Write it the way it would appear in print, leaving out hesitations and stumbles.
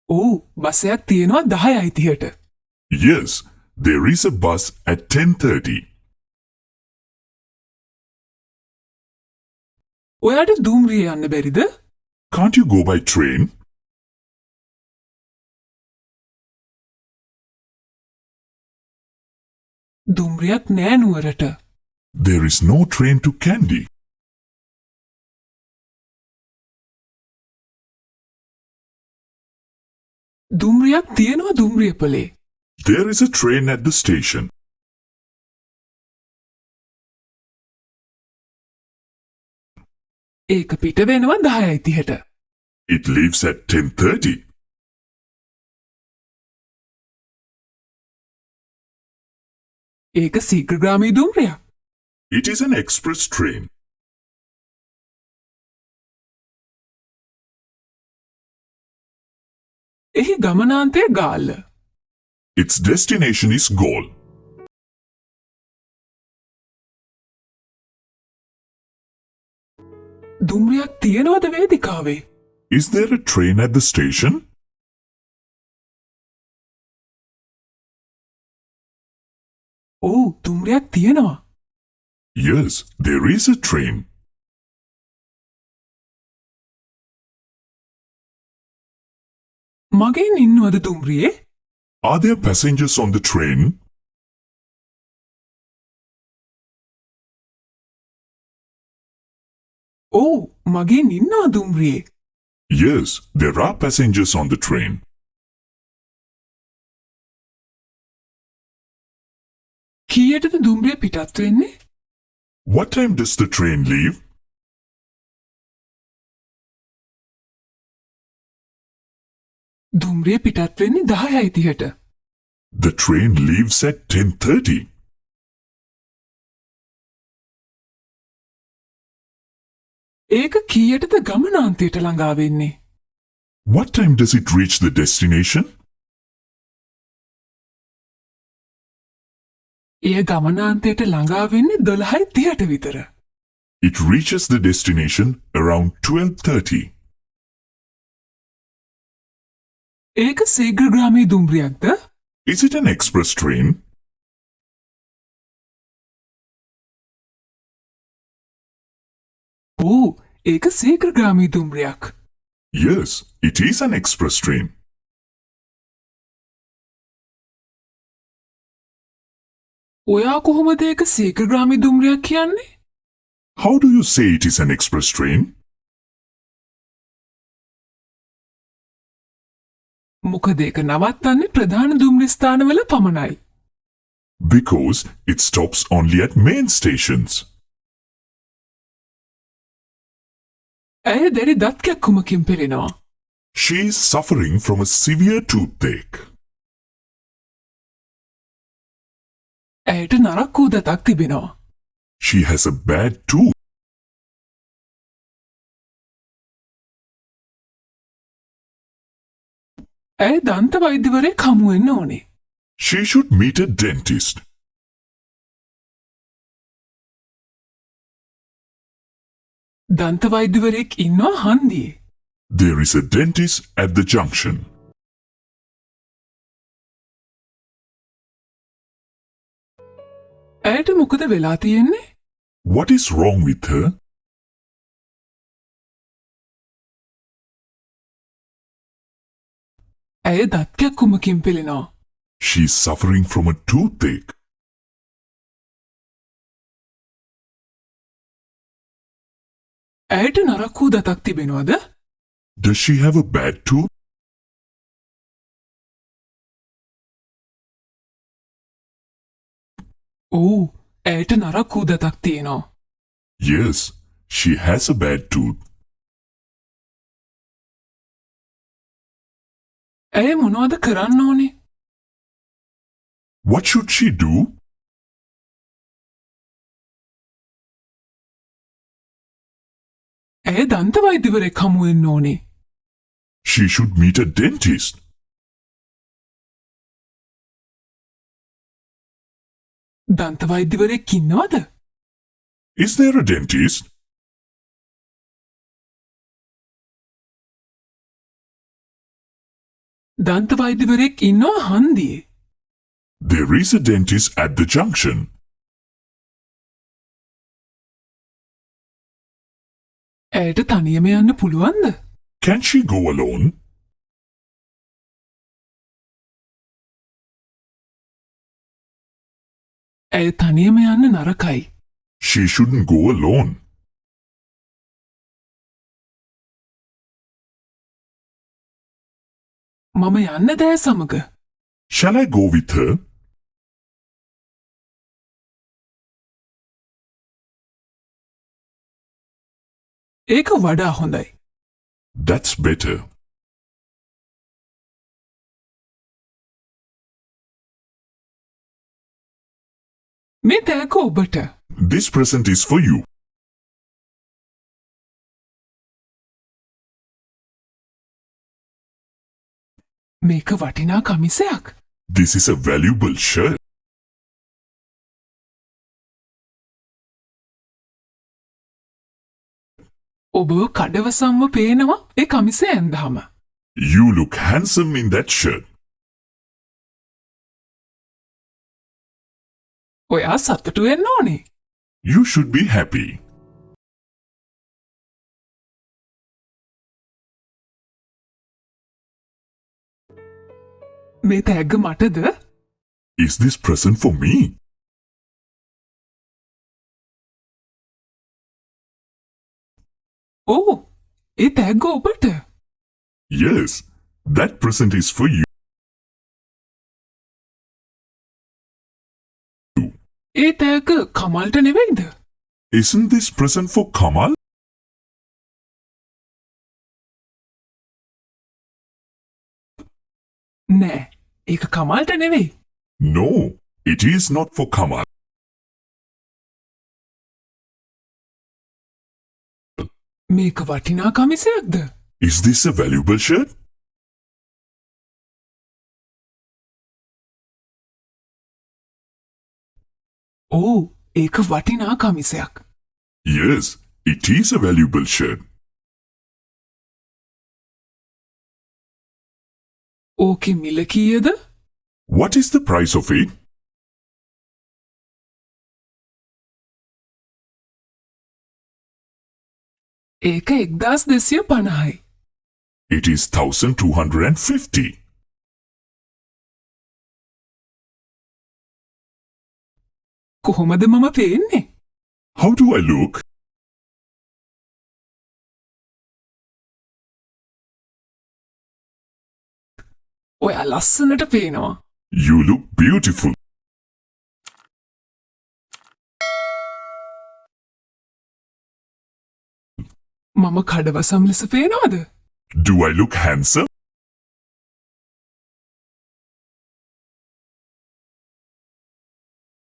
ඔව් බසයක් තියෙනවා 10:30ට. Yes, there is a bus at 10:30. ඔයාට දුම්රිය යන්න බැරිද? Can't you go by train? දුම්රියක් නෑ නුවරට. There is no train to Kandy. දුම්රියක් තියෙනවා දුම්රියපලේ. There is a train at the station. ඒක පිට වෙනවා 10:30ට. It leaves at 10:30. ඒක ශීඝ්‍රගාමී දුම්රියක්. It is an express train. එහි ගමනාන්තය Galle. Its destination is Galle. දුම්රියක් තියෙනවද වේදිකාවේ? Is there a train at the station? ඔව් දුම්රියක් තියෙනවා. Yes, there is a train. මගෙන් ඉන්නවද දුම්රියේ? Are there passengers on the train? ඔව් මගෙන් ඉන්නවා දුම්රියේ. Yes, there are passengers on the train. කීයටද දුම්රිය පිටත් වෙන්නේ? What time does the train leave? දුම්රිය පිටත් වෙන්නේ 10:30ට. The train leaves at 10:30. ඒක කීයටද ගමනාන්තයට ළඟා වෙන්නේ? What time does it reach the destination? එය ගමනාන්තයට ළඟා වෙන්නේ 12:30ට විතර. It reaches the destination around 12:30. ඒක ශීඝ්‍රගාමී දුම්රියක්ද? Is it an express train? ඔව් ඒක ශීඝ්‍රගාමී දුම්රියක්. Yes, it is an express train. ඔයා කොහොමද ඒක ශීඝ්‍රගාමී දුම්රියක් කියන්නේ? How do you say it is an express train? මොකද ඒක නවත්තන්නේ ප්‍රධාන දුම්රිය ස්ථානවල පමණයි. Because it stops only at main stations. ඇය දැඩි දත් කැක්කුමකින් පෙළෙනවා. She is suffering from a severe toothache. ඇයට නරක් වූ දතක් තිබෙනවා. She has a bad tooth. ඇය දන්ත වෛද්‍යවරයෙක් හමු වෙන්න ඕනේ. She should meet a dentist. දන්ත වෛද්‍යවරයෙක් ඉන්නවා හන්දියේ. There is a dentist at the junction. ඇයට මොකද වෙලා තියෙන්නේ? What is wrong with her? ඇය දත් කැක්කුමකින් පෙළෙනවා. She is suffering from a toothache. ඇයට නරක් වූ දතක් තිබෙනවද? Does she have a bad tooth? ඔව් ඇයට නරක් වූ දතක් තියෙනවා. Yes, she has a bad tooth. ඇය මොනවද කරන්න ඕනේ? What should she do? ඇය දන්ත වෛද්‍යවරයෙක් හමු වෙන්න ඕනේ. She should meet a dentist. දන්ත වෛද්‍යවරයෙක් ඉන්නවද? Is there a dentist? දන්ත වෛද්‍යවරයෙක් ඉන්නවා හන්දියේ. There is a dentist at the junction. ඇයට තනියම යන්න පුළුවන්ද? Can she go alone? ඇය තනියම යන්න නරකයි. She shouldn't go alone. මම යන්න දෑ සමග. Shall I go with her? ඒක වඩා හොඳයි. That's better. මේ තෑග්ග ඔබට. This present is for you. මේක වටිනා කමිසයක්. This is a valuable shirt. ඔබ කඩවසම්ම පේනවා ඒ කමිසය ඇන්දාම. You look handsome in that shirt. ඔයා සතුටු වෙන්න ඕනේ. You should be happy. මේ තෑග්ග මටද? Is this present for me? ඕ ඒ තෑග්ග ඔබට. Yes, that present is for you. A තෑග්ග කමල්ට නෙවෙයිද? Isn't this present for Kamal? නෑ ඒක කමල්ට නෙවෙයි. No, it is not for Kamal. මේක වටිනා කමිසයක්ද? Is this a valuable shirt? ඕ ඒක වටිනා කමිසයක්. Yes, it is a valuable shirt. ඕකේ මිල කීයද? What is the price of it? ඒක 1250යි. It is 1250. කොහොමද මම පේන්නේ? How do I look? ඔයා ලස්සනට පේනවා. You look beautiful. මම කඩවසම් ලෙස පේනවද? Do I look handsome?